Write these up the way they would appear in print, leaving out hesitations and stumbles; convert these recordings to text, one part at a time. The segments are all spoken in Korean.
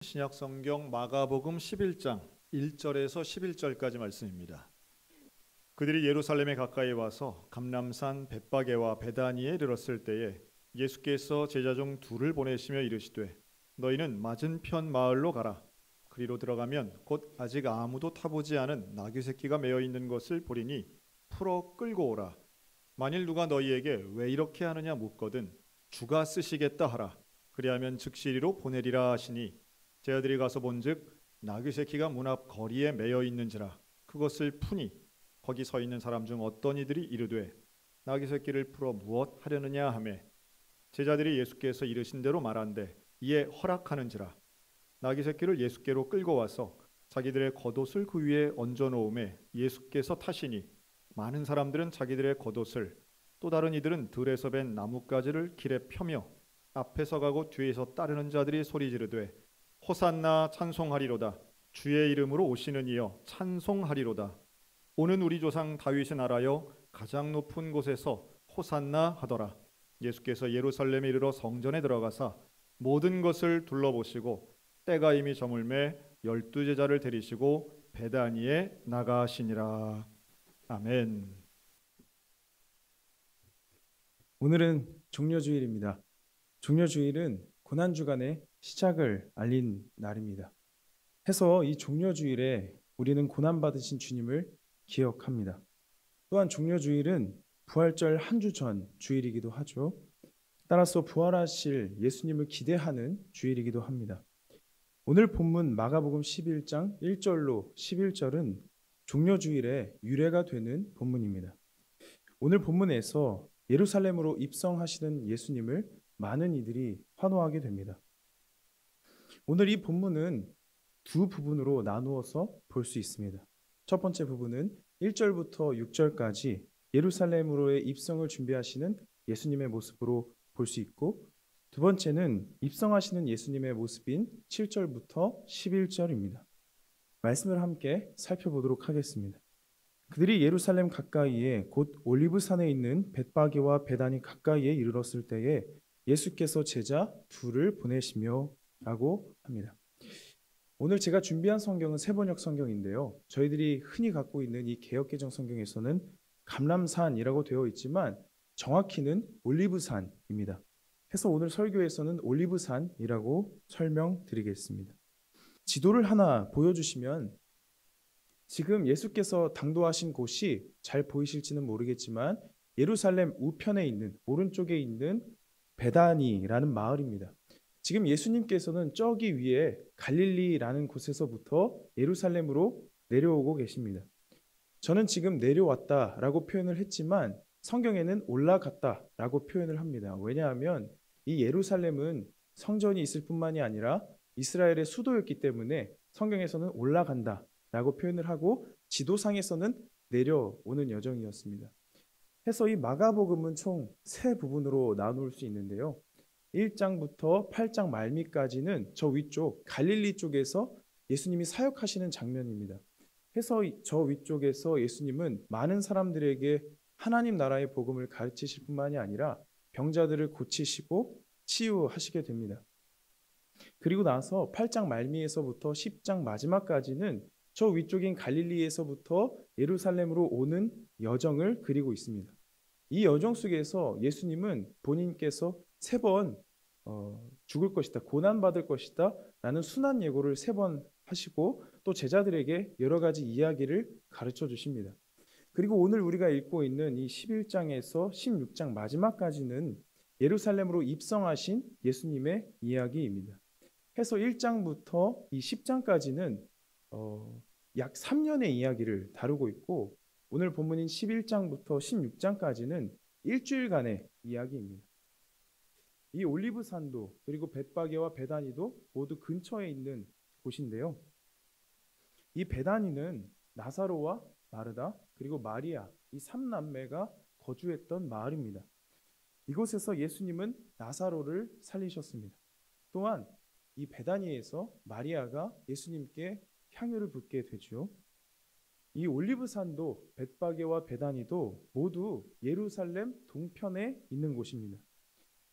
신약 성경 마가복음 11장 1절에서 11절까지 말씀입니다. 그들이 예루살렘에 가까이 와서 감람산 벳바게와 베다니에 이르렀을 때에 예수께서 제자 중 둘을 보내시며 이르시되 너희는 맞은편 마을로 가라. 그리로 들어가면 곧 아직 아무도 타보지 않은 나귀 새끼가 매어 있는 것을 보리니 풀어 끌고 오라. 만일 누가 너희에게 왜 이렇게 하느냐 묻거든 주가 쓰시겠다 하라. 그리하면 즉시 이리로 보내리라 하시니 제자들이 가서 본즉 나귀 새끼가 문 앞 거리에 매여 있는지라. 그것을 푸니 거기 서 있는 사람 중 어떤 이들이 이르되 나귀 새끼를 풀어 무엇 하려느냐 하매 제자들이 예수께서 이르신 대로 말한대 이에 허락하는지라. 나귀 새끼를 예수께로 끌고 와서 자기들의 겉옷을 그 위에 얹어 놓음에 예수께서 타시니 많은 사람들은 자기들의 겉옷을 또 다른 이들은 들에서 벤 나뭇가지를 길에 펴며 앞에서 가고 뒤에서 따르는 자들이 소리 지르되 호산나 찬송하리로다. 주의 이름으로 오시는 이여 찬송하리로다. 오는 우리 조상 다윗의 나라여 가장 높은 곳에서 호산나 하더라. 예수께서 예루살렘에 이르러 성전에 들어가사 모든 것을 둘러보시고 때가 이미 저물매 12제자를 데리시고 베다니에 나가시니라. 아멘. 오늘은 종려주일입니다. 종려주일은 고난주간의 시작을 알린 날입니다. 해서 이 종려주일에 우리는 고난받으신 주님을 기억합니다. 또한 종려주일은 부활절 한 주 전 주일이기도 하죠. 따라서 부활하실 예수님을 기대하는 주일이기도 합니다. 오늘 본문 마가복음 11장 1절로 11절은 종려주일의 유래가 되는 본문입니다. 오늘 본문에서 예루살렘으로 입성하시는 예수님을 많은 이들이 환호하게 됩니다. 오늘 이 본문은 두 부분으로 나누어서 볼 수 있습니다. 첫 번째 부분은 1절부터 6절까지 예루살렘으로의 입성을 준비하시는 예수님의 모습으로 볼 수 있고, 두 번째는 입성하시는 예수님의 모습인 7절부터 11절입니다. 말씀을 함께 살펴보도록 하겠습니다. 그들이 예루살렘 가까이에 곧 올리브산에 있는 벳바게와 베다니 가까이에 이르렀을 때에 예수께서 제자 둘을 보내시며 라고 합니다. 오늘 제가 준비한 성경은 세번역 성경인데요. 저희들이 흔히 갖고 있는 이 개역개정 성경에서는 감람산이라고 되어 있지만 정확히는 올리브산입니다. 해서 오늘 설교에서는 올리브산이라고 설명드리겠습니다. 지도를 하나 보여주시면 지금 예수께서 당도하신 곳이 잘 보이실지는 모르겠지만 예루살렘 우편에 있는 오른쪽에 있는 베다니라는 마을입니다. 지금 예수님께서는 저기 위에 갈릴리라는 곳에서부터 예루살렘으로 내려오고 계십니다. 저는 지금 내려왔다라고 표현을 했지만 성경에는 올라갔다라고 표현을 합니다. 왜냐하면 이 예루살렘은 성전이 있을 뿐만이 아니라 이스라엘의 수도였기 때문에 성경에서는 올라간다라고 표현을 하고 지도상에서는 내려오는 여정이었습니다. 해서 이 마가복음은 총 세 부분으로 나눌 수 있는데요. 1장부터 8장 말미까지는 저 위쪽 갈릴리 쪽에서 예수님이 사역하시는 장면입니다. 해서 저 위쪽에서 예수님은 많은 사람들에게 하나님 나라의 복음을 가르치실 뿐만이 아니라 병자들을 고치시고 치유하시게 됩니다. 그리고 나서 8장 말미에서부터 10장 마지막까지는 저 위쪽인 갈릴리에서부터 예루살렘으로 오는 여정을 그리고 있습니다. 이 여정 속에서 예수님은 본인께서 3번 죽을 것이다, 고난받을 것이다 라는 순한 예고를 3번 하시고 또 제자들에게 여러 가지 이야기를 가르쳐 주십니다. 그리고 오늘 우리가 읽고 있는 이 11장에서 16장 마지막까지는 예루살렘으로 입성하신 예수님의 이야기입니다. 해서 1장부터 이 10장까지는 약 3년의 이야기를 다루고 있고 오늘 본문인 11장부터 16장까지는 일주일간의 이야기입니다. 이 올리브산도 그리고 벳바게와 베다니도 모두 근처에 있는 곳인데요. 이 베다니는 나사로와 마르다 그리고 마리아 이 3남매가 거주했던 마을입니다. 이곳에서 예수님은 나사로를 살리셨습니다. 또한 이 베다니에서 마리아가 예수님께 향유를 붓게 되죠. 이 올리브산도 벳바게와 베다니도 모두 예루살렘 동편에 있는 곳입니다.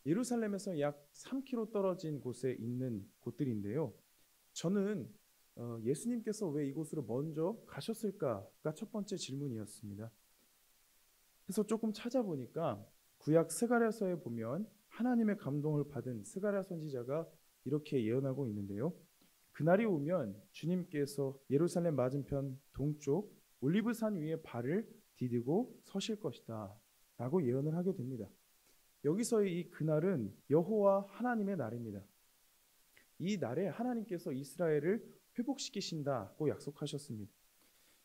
예루살렘에서 약 3km 떨어진 곳에 있는 곳들인데요. 저는 예수님께서 왜 이곳으로 먼저 가셨을까가 첫 번째 질문이었습니다. 그래서 조금 찾아보니까 구약 스가랴서에 보면 하나님의 감동을 받은 스가랴 선지자가 이렇게 예언하고 있는데요. 그날이 오면 주님께서 예루살렘 맞은편 동쪽 올리브산 위에 발을 디디고 서실 것이다 라고 예언을 하게 됩니다. 여기서의 이 그날은 여호와 하나님의 날입니다. 이 날에 하나님께서 이스라엘을 회복시키신다고 약속하셨습니다.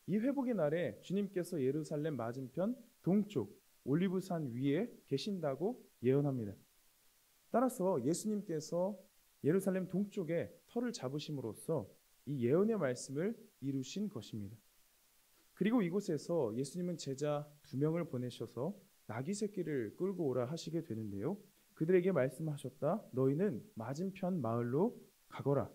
이 회복의 날에 주님께서 예루살렘 맞은편 동쪽 올리브산 위에 계신다고 예언합니다. 따라서 예수님께서 예루살렘 동쪽에 터를 잡으심으로써 이 예언의 말씀을 이루신 것입니다. 그리고 이곳에서 예수님은 제자 2명을 보내셔서 나귀 새끼를 끌고 오라 하시게 되는데요. 그들에게 말씀하셨다. 너희는 맞은편 마을로 가거라.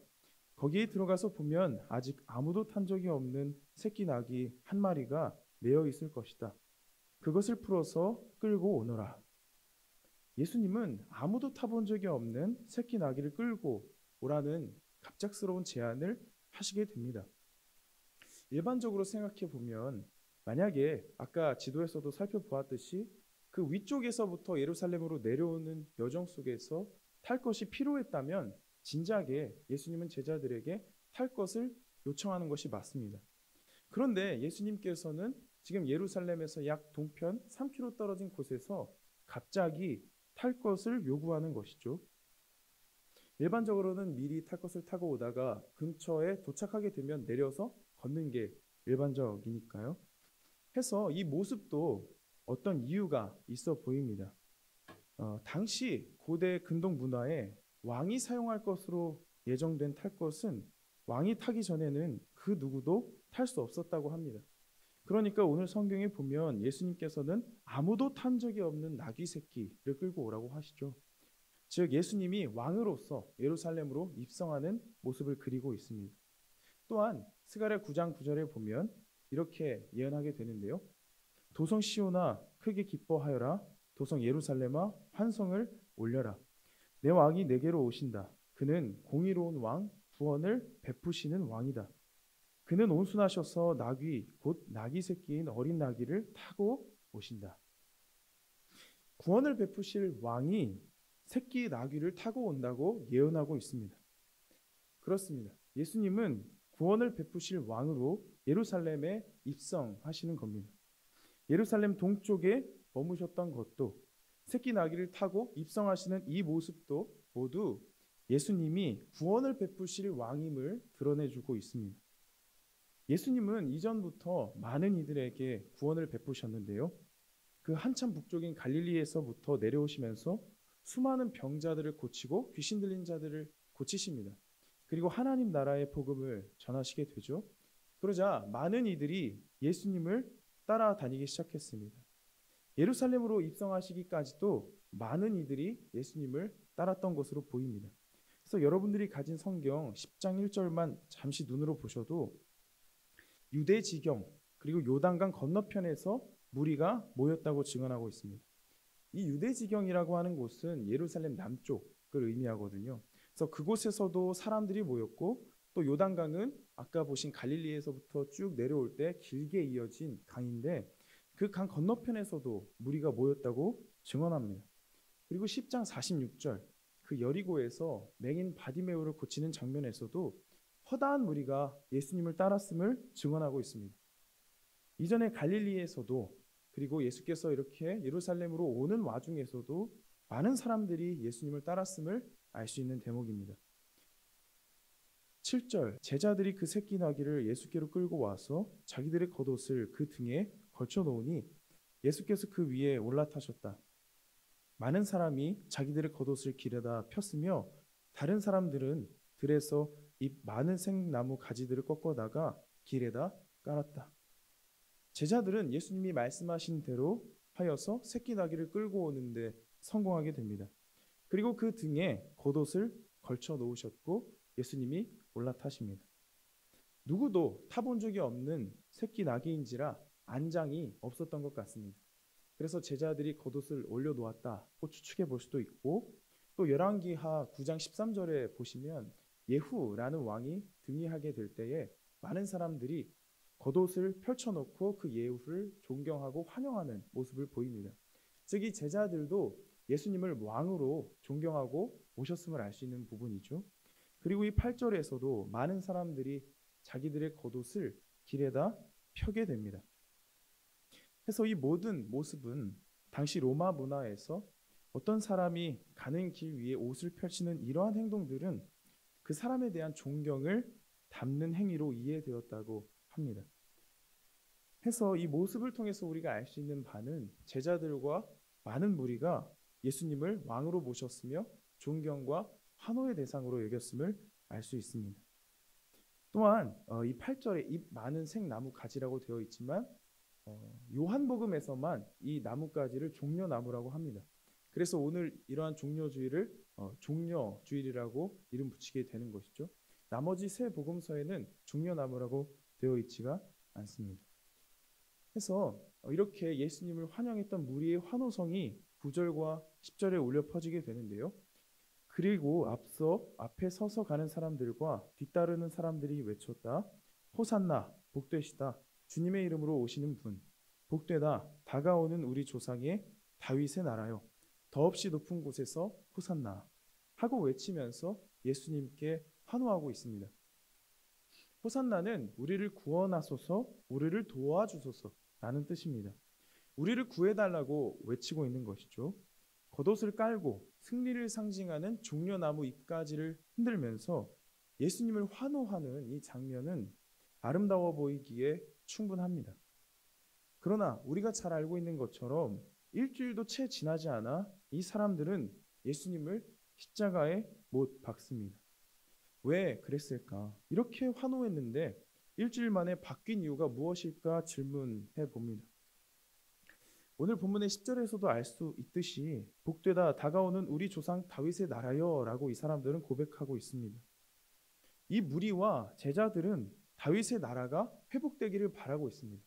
거기에 들어가서 보면 아직 아무도 탄 적이 없는 새끼 나귀 한 마리가 매어 있을 것이다. 그것을 풀어서 끌고 오너라. 예수님은 아무도 타본 적이 없는 새끼 나귀를 끌고 오라는 갑작스러운 제안을 하시게 됩니다. 일반적으로 생각해 보면 만약에 아까 지도에서도 살펴보았듯이 그 위쪽에서부터 예루살렘으로 내려오는 여정 속에서 탈 것이 필요했다면 진작에 예수님은 제자들에게 탈 것을 요청하는 것이 맞습니다. 그런데 예수님께서는 지금 예루살렘에서 약 동편 3km 떨어진 곳에서 갑자기 탈 것을 요구하는 것이죠. 일반적으로는 미리 탈 것을 타고 오다가 근처에 도착하게 되면 내려서 걷는 게 일반적이니까요. 해서 이 모습도 어떤 이유가 있어 보입니다. 당시 고대 근동 문화에 왕이 사용할 것으로 예정된 탈 것은 왕이 타기 전에는 그 누구도 탈 수 없었다고 합니다. 그러니까 오늘 성경에 보면 예수님께서는 아무도 탄 적이 없는 나귀 새끼를 끌고 오라고 하시죠. 즉 예수님이 왕으로서 예루살렘으로 입성하는 모습을 그리고 있습니다. 또한 스가랴 9장 9절에 보면 이렇게 예언하게 되는데요. 도성 시온아 크게 기뻐하여라. 도성 예루살렘아 환성을 올려라. 내 왕이 내게로 오신다. 그는 공의로운 왕, 구원을 베푸시는 왕이다. 그는 온순하셔서 나귀 곧 나귀 새끼인 어린 나귀를 타고 오신다. 구원을 베푸실 왕이 새끼 나귀를 타고 온다고 예언하고 있습니다. 그렇습니다. 예수님은 구원을 베푸실 왕으로 예루살렘에 입성하시는 겁니다. 예루살렘 동쪽에 머무셨던 것도 새끼 나귀를 타고 입성하시는 이 모습도 모두 예수님이 구원을 베푸실 왕임을 드러내주고 있습니다. 예수님은 이전부터 많은 이들에게 구원을 베푸셨는데요. 그 한참 북쪽인 갈릴리에서부터 내려오시면서 수많은 병자들을 고치고 귀신 들린 자들을 고치십니다. 그리고 하나님 나라의 복음을 전하시게 되죠. 그러자 많은 이들이 예수님을 따라다니기 시작했습니다. 예루살렘으로 입성하시기까지도 많은 이들이 예수님을 따랐던 것으로 보입니다. 그래서 여러분들이 가진 성경 10장 1절만 잠시 눈으로 보셔도 유대 지경 그리고 요단강 건너편에서 무리가 모였다고 증언하고 있습니다. 이 유대 지경이라고 하는 곳은 예루살렘 남쪽을 의미하거든요. 그래서 그곳에서도 사람들이 모였고 또 요단강은 아까 보신 갈릴리에서부터 쭉 내려올 때 길게 이어진 강인데 그 강 건너편에서도 무리가 모였다고 증언합니다. 그리고 10장 46절 그 여리고에서 맹인 바디메오를 고치는 장면에서도 허다한 무리가 예수님을 따랐음을 증언하고 있습니다. 이전에 갈릴리에서도 그리고 예수께서 이렇게 예루살렘으로 오는 와중에서도 많은 사람들이 예수님을 따랐음을 알 수 있는 대목입니다. 7절 제자들이 그 새끼 나귀를 예수께로 끌고 와서 자기들의 겉옷을 그 등에 걸쳐 놓으니 예수께서 그 위에 올라타셨다. 많은 사람이 자기들의 겉옷을 길에다 폈으며 다른 사람들은 들에서 이 많은 생나무 가지들을 꺾어다가 길에다 깔았다. 제자들은 예수님이 말씀하신 대로 하여서 새끼 나귀를 끌고 오는데 성공하게 됩니다. 그리고 그 등에 겉옷을 걸쳐 놓으셨고 예수님이 올라타십니다. 누구도 타본 적이 없는 새끼 나귀인지라 안장이 없었던 것 같습니다. 그래서 제자들이 겉옷을 올려놓았다고 추측해 볼 수도 있고 또 열왕기하 9장 13절에 보시면 예후라는 왕이 등위하게 될 때에 많은 사람들이 겉옷을 펼쳐놓고 그 예후를 존경하고 환영하는 모습을 보입니다. 즉 이 제자들도 예수님을 왕으로 존경하고 모셨음을 알 수 있는 부분이죠. 그리고 이 8절에서도 많은 사람들이 자기들의 겉옷을 길에다 펴게 됩니다. 그래서 이 모든 모습은 당시 로마 문화에서 어떤 사람이 가는 길 위에 옷을 펼치는 이러한 행동들은 그 사람에 대한 존경을 담는 행위로 이해되었다고 합니다. 해서 이 모습을 통해서 우리가 알 수 있는 바는 제자들과 많은 무리가 예수님을 왕으로 모셨으며 존경과 환호의 대상으로 여겼음을 알 수 있습니다. 또한 이 8절에 잎 많은 생나무 가지라고 되어 있지만 요한복음에서만 이 나뭇가지를 종려나무라고 합니다. 그래서 오늘 이러한 종려주일을 종려주일이라고 이름 붙이게 되는 것이죠. 나머지 세 복음서에는 종려나무라고 되어 있지가 않습니다. 그래서 이렇게 예수님을 환영했던 무리의 환호성이 9절과 10절에 울려 퍼지게 되는데요. 그리고 앞에 서서 가는 사람들과 뒤따르는 사람들이 외쳤다. 호산나 복되시다. 주님의 이름으로 오시는 분 복되다. 다가오는 우리 조상의 다윗의 나라요. 더없이 높은 곳에서 호산나 하고 외치면서 예수님께 환호하고 있습니다. 호산나는 우리를 구원하소서, 우리를 도와주소서라는 뜻입니다. 우리를 구해달라고 외치고 있는 것이죠. 겉옷을 깔고 승리를 상징하는 종려나무 잎가지를 흔들면서 예수님을 환호하는 이 장면은 아름다워 보이기에 충분합니다. 그러나 우리가 잘 알고 있는 것처럼 일주일도 채 지나지 않아 이 사람들은 예수님을 십자가에 못 박습니다. 왜 그랬을까? 이렇게 환호했는데 일주일 만에 바뀐 이유가 무엇일까 질문해 봅니다. 오늘 본문의 10절에서도 알 수 있듯이 복되다 다가오는 우리 조상 다윗의 나라여 라고 이 사람들은 고백하고 있습니다. 이 무리와 제자들은 다윗의 나라가 회복되기를 바라고 있습니다.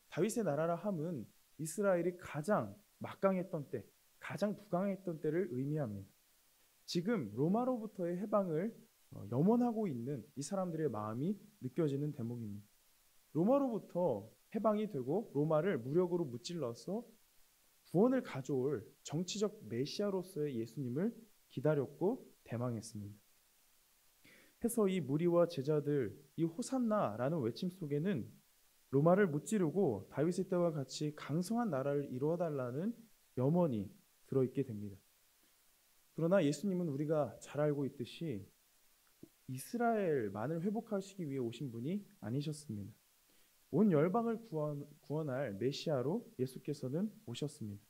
다윗의 나라라 함은 이스라엘이 가장 막강했던 때, 가장 부강했던 때를 의미합니다. 지금 로마로부터의 해방을 염원하고 있는 이 사람들의 마음이 느껴지는 대목입니다. 로마로부터 해방이 되고 로마를 무력으로 무찔러서 구원을 가져올 정치적 메시아로서의 예수님을 기다렸고 대망했습니다. 해서 이 무리와 제자들 이 호산나라는 외침 속에는 로마를 무찌르고 다윗의 때와 같이 강성한 나라를 이루어달라는 염원이 들어있게 됩니다. 그러나 예수님은 우리가 잘 알고 있듯이 이스라엘만을 회복하시기 위해 오신 분이 아니셨습니다. 온 열방을 구원할 메시아로 예수께서는 오셨습니다.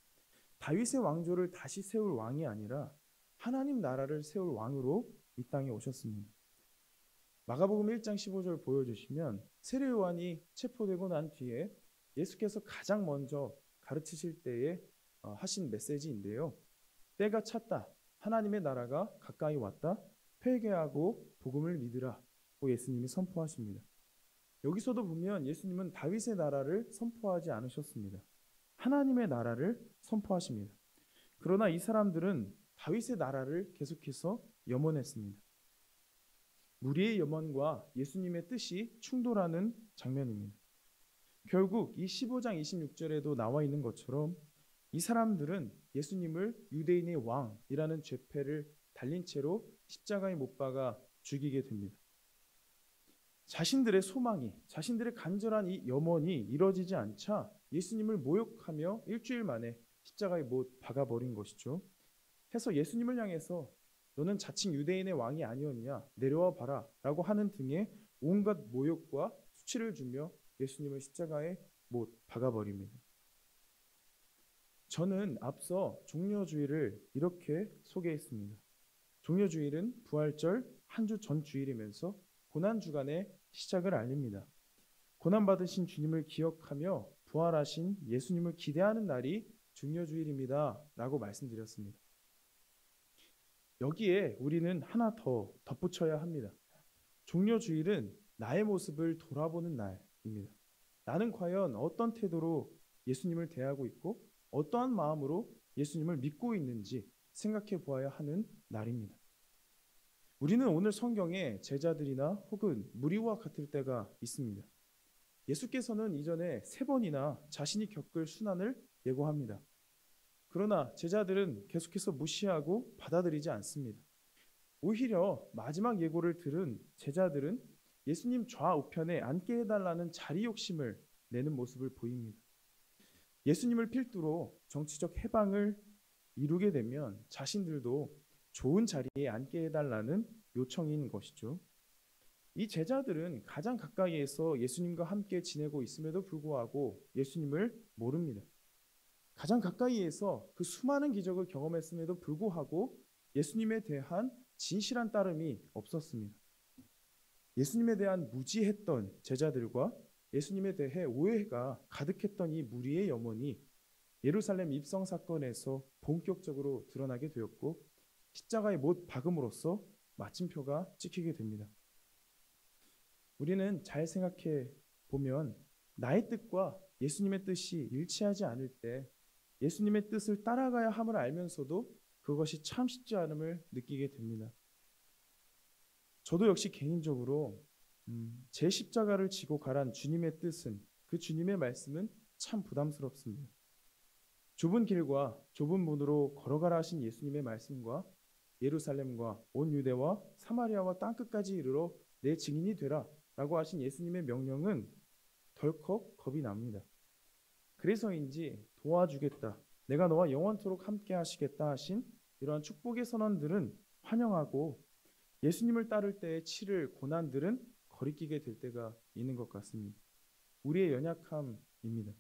다윗의 왕조를 다시 세울 왕이 아니라 하나님 나라를 세울 왕으로 이 땅에 오셨습니다. 마가복음 1장 15절 보여주시면 세례 요한이 체포되고 난 뒤에 예수께서 가장 먼저 가르치실 때에 하신 메시지인데요. 때가 찼다. 하나님의 나라가 가까이 왔다. 회개하고 복음을 믿으라고 예수님이 선포하십니다. 여기서도 보면 예수님은 다윗의 나라를 선포하지 않으셨습니다. 하나님의 나라를 선포하십니다. 그러나 이 사람들은 다윗의 나라를 계속해서 염원했습니다. 무리의 염원과 예수님의 뜻이 충돌하는 장면입니다. 결국 이 15장 26절에도 나와 있는 것처럼 이 사람들은 예수님을 유대인의 왕이라는 죄패를 달린 채로 십자가에 못 박아 죽이게 됩니다. 자신들의 소망이, 자신들의 간절한 이 염원이 이루어지지 않자 예수님을 모욕하며 일주일 만에 십자가에 못 박아버린 것이죠. 해서 예수님을 향해서 너는 자칭 유대인의 왕이 아니었냐 내려와 봐라 라고 하는 등의 온갖 모욕과 수치를 주며 예수님을 십자가에 못 박아버립니다. 저는 앞서 종려주일을 이렇게 소개했습니다. 종려주일은 부활절 한 주 전 주일이면서 고난주간의 시작을 알립니다. 고난받으신 주님을 기억하며 부활하신 예수님을 기대하는 날이 종려주일입니다 라고 말씀드렸습니다. 여기에 우리는 하나 더 덧붙여야 합니다. 종려주일은 나의 모습을 돌아보는 날입니다. 나는 과연 어떤 태도로 예수님을 대하고 있고 어떠한 마음으로 예수님을 믿고 있는지 생각해 보아야 하는 날입니다. 우리는 오늘 성경에 제자들이나 혹은 무리와 같을 때가 있습니다. 예수께서는 이전에 3번이나 자신이 겪을 순환을 예고합니다. 그러나 제자들은 계속해서 무시하고 받아들이지 않습니다. 오히려 마지막 예고를 들은 제자들은 예수님 좌우편에 앉게 해달라는 자리 욕심을 내는 모습을 보입니다. 예수님을 필두로 정치적 해방을 이루게 되면 자신들도 좋은 자리에 앉게 해달라는 요청인 것이죠. 이 제자들은 가장 가까이에서 예수님과 함께 지내고 있음에도 불구하고 예수님을 모릅니다. 가장 가까이에서 그 수많은 기적을 경험했음에도 불구하고 예수님에 대한 진실한 따름이 없었습니다. 예수님에 대한 무지했던 제자들과 예수님에 대해 오해가 가득했던 이 무리의 염원이 예루살렘 입성 사건에서 본격적으로 드러나게 되었고 십자가에 못 박음으로써 마침표가 찍히게 됩니다. 우리는 잘 생각해 보면 나의 뜻과 예수님의 뜻이 일치하지 않을 때 예수님의 뜻을 따라가야 함을 알면서도 그것이 참 쉽지 않음을 느끼게 됩니다. 저도 역시 개인적으로 제 십자가를 지고 가란 주님의 뜻은, 그 주님의 말씀은 참 부담스럽습니다. 좁은 길과 좁은 문으로 걸어가라 하신 예수님의 말씀과 예루살렘과 온 유대와 사마리아와 땅끝까지 이르러 내 증인이 되라 라고 하신 예수님의 명령은 덜컥 겁이 납니다. 그래서인지 도와주겠다, 내가 너와 영원토록 함께 하시겠다 하신 이러한 축복의 선언들은 환영하고 예수님을 따를 때의 치를 고난들은 거리끼게 될 때가 있는 것 같습니다. 우리의 연약함입니다.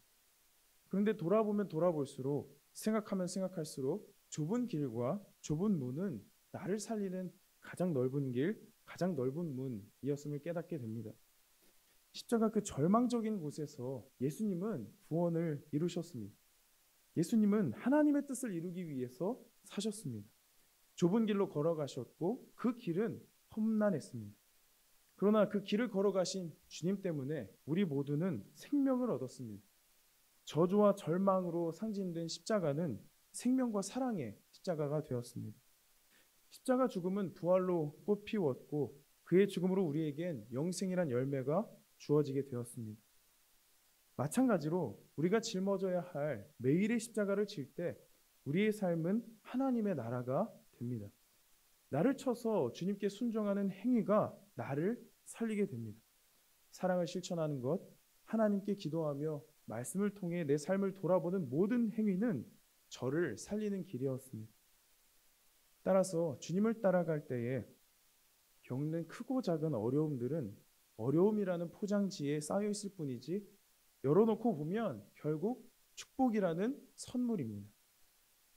그런데 돌아보면 돌아볼수록, 생각하면 생각할수록 좁은 길과 좁은 문은 나를 살리는 가장 넓은 길, 가장 넓은 문이었음을 깨닫게 됩니다. 십자가 그 절망적인 곳에서 예수님은 구원을 이루셨습니다. 예수님은 하나님의 뜻을 이루기 위해서 사셨습니다. 좁은 길로 걸어가셨고 그 길은 험난했습니다. 그러나 그 길을 걸어가신 주님 때문에 우리 모두는 생명을 얻었습니다. 저주와 절망으로 상징된 십자가는 생명과 사랑의 십자가가 되었습니다. 십자가 죽음은 부활로 꽃피웠고 그의 죽음으로 우리에겐 영생이란 열매가 주어지게 되었습니다. 마찬가지로 우리가 짊어져야 할 매일의 십자가를 질 때 우리의 삶은 하나님의 나라가 됩니다. 나를 쳐서 주님께 순종하는 행위가 나를 살리게 됩니다. 사랑을 실천하는 것, 하나님께 기도하며 말씀을 통해 내 삶을 돌아보는 모든 행위는 저를 살리는 길이었습니다. 따라서 주님을 따라갈 때에 겪는 크고 작은 어려움들은 어려움이라는 포장지에 쌓여 있을 뿐이지 열어놓고 보면 결국 축복이라는 선물입니다.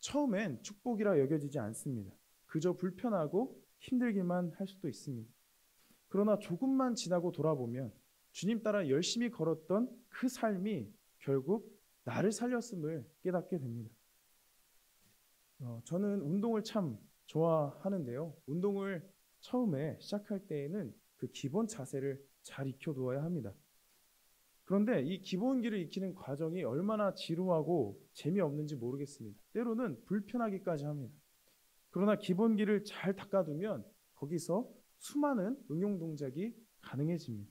처음엔 축복이라 여겨지지 않습니다. 그저 불편하고 힘들기만 할 수도 있습니다. 그러나 조금만 지나고 돌아보면 주님 따라 열심히 걸었던 그 삶이 결국 나를 살렸음을 깨닫게 됩니다. 저는 운동을 참 좋아하는데요. 운동을 처음에 시작할 때에는 그 기본 자세를 잘 익혀두어야 합니다. 그런데 이 기본기를 익히는 과정이 얼마나 지루하고 재미없는지 모르겠습니다. 때로는 불편하기까지 합니다. 그러나 기본기를 잘 닦아두면 거기서 수많은 응용 동작이 가능해집니다.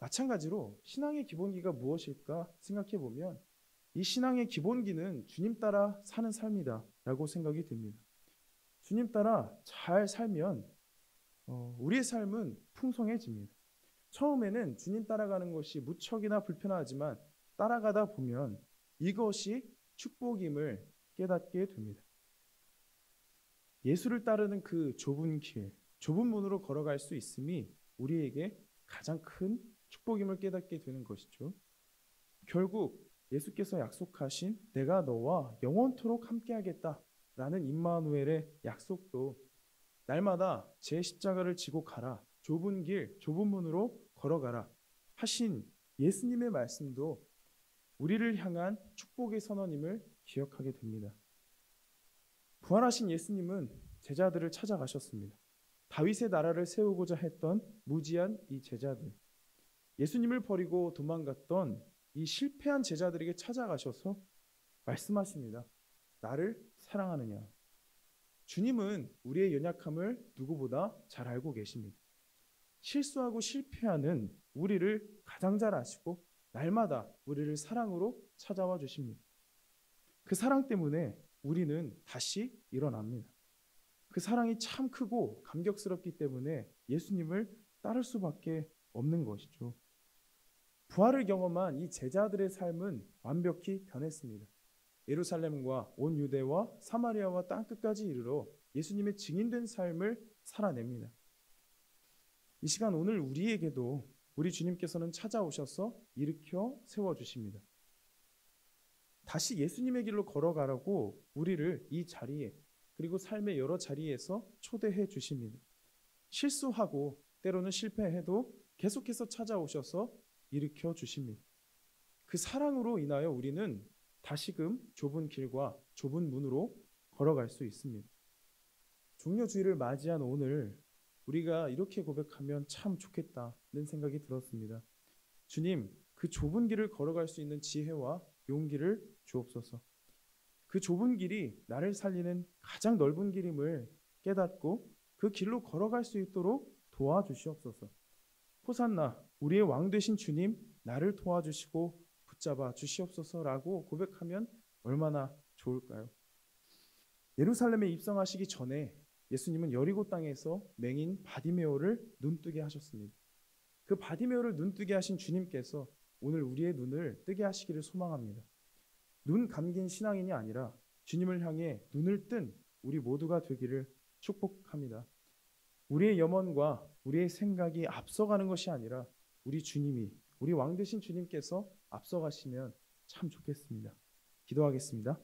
마찬가지로 신앙의 기본기가 무엇일까 생각해 보면 이 신앙의 기본기는 주님 따라 사는 삶이다 라고 생각이 듭니다. 주님 따라 잘 살면 우리의 삶은 풍성해집니다. 처음에는 주님 따라가는 것이 무척이나 불편하지만 따라가다 보면 이것이 축복임을 깨닫게 됩니다. 예수를 따르는 그 좁은 길, 좁은 문으로 걸어갈 수 있음이 우리에게 가장 큰 축복임을 깨닫게 되는 것이죠. 결국 예수께서 약속하신 내가 너와 영원토록 함께하겠다라는 임마누엘의 약속도 날마다 제 십자가를 지고 가라, 좁은 길, 좁은 문으로 걸어가라 하신 예수님의 말씀도 우리를 향한 축복의 선언임을 기억하게 됩니다. 부활하신 예수님은 제자들을 찾아가셨습니다. 다윗의 나라를 세우고자 했던 무지한 이 제자들, 예수님을 버리고 도망갔던 이 실패한 제자들에게 찾아가셔서 말씀하십니다. 나를 사랑하느냐? 주님은 우리의 연약함을 누구보다 잘 알고 계십니다. 실수하고 실패하는 우리를 가장 잘 아시고 날마다 우리를 사랑으로 찾아와 주십니다. 그 사랑 때문에 우리는 다시 일어납니다. 그 사랑이 참 크고 감격스럽기 때문에 예수님을 따를 수밖에 없는 것이죠. 부활을 경험한 이 제자들의 삶은 완벽히 변했습니다. 예루살렘과 온 유대와 사마리아와 땅끝까지 이르러 예수님의 증인된 삶을 살아냅니다. 이 시간 오늘 우리에게도 우리 주님께서는 찾아오셔서 일으켜 세워주십니다. 다시 예수님의 길로 걸어가라고 우리를 이 자리에 그리고 삶의 여러 자리에서 초대해 주십니다. 실수하고 때로는 실패해도 계속해서 찾아오셔서 일으켜 주십니다. 그 사랑으로 인하여 우리는 다시금 좁은 길과 좁은 문으로 걸어갈 수 있습니다. 종료주일을 맞이한 오늘 우리가 이렇게 고백하면 참 좋겠다는 생각이 들었습니다. 주님, 그 좁은 길을 걸어갈 수 있는 지혜와 용기를 주옵소서. 그 좁은 길이 나를 살리는 가장 넓은 길임을 깨닫고 그 길로 걸어갈 수 있도록 도와주시옵소서. 호산나, 우리의 왕 되신 주님, 나를 도와주시고 붙잡아 주시옵소서라고 고백하면 얼마나 좋을까요? 예루살렘에 입성하시기 전에 예수님은 여리고 땅에서 맹인 바디메오를 눈뜨게 하셨습니다. 그 바디메오를 눈뜨게 하신 주님께서 오늘 우리의 눈을 뜨게 하시기를 소망합니다. 눈 감긴 신앙인이 아니라 주님을 향해 눈을 뜬 우리 모두가 되기를 축복합니다. 우리의 염원과 우리의 생각이 앞서가는 것이 아니라 우리 주님이, 우리 왕 되신 주님께서 앞서가시면 참 좋겠습니다. 기도하겠습니다.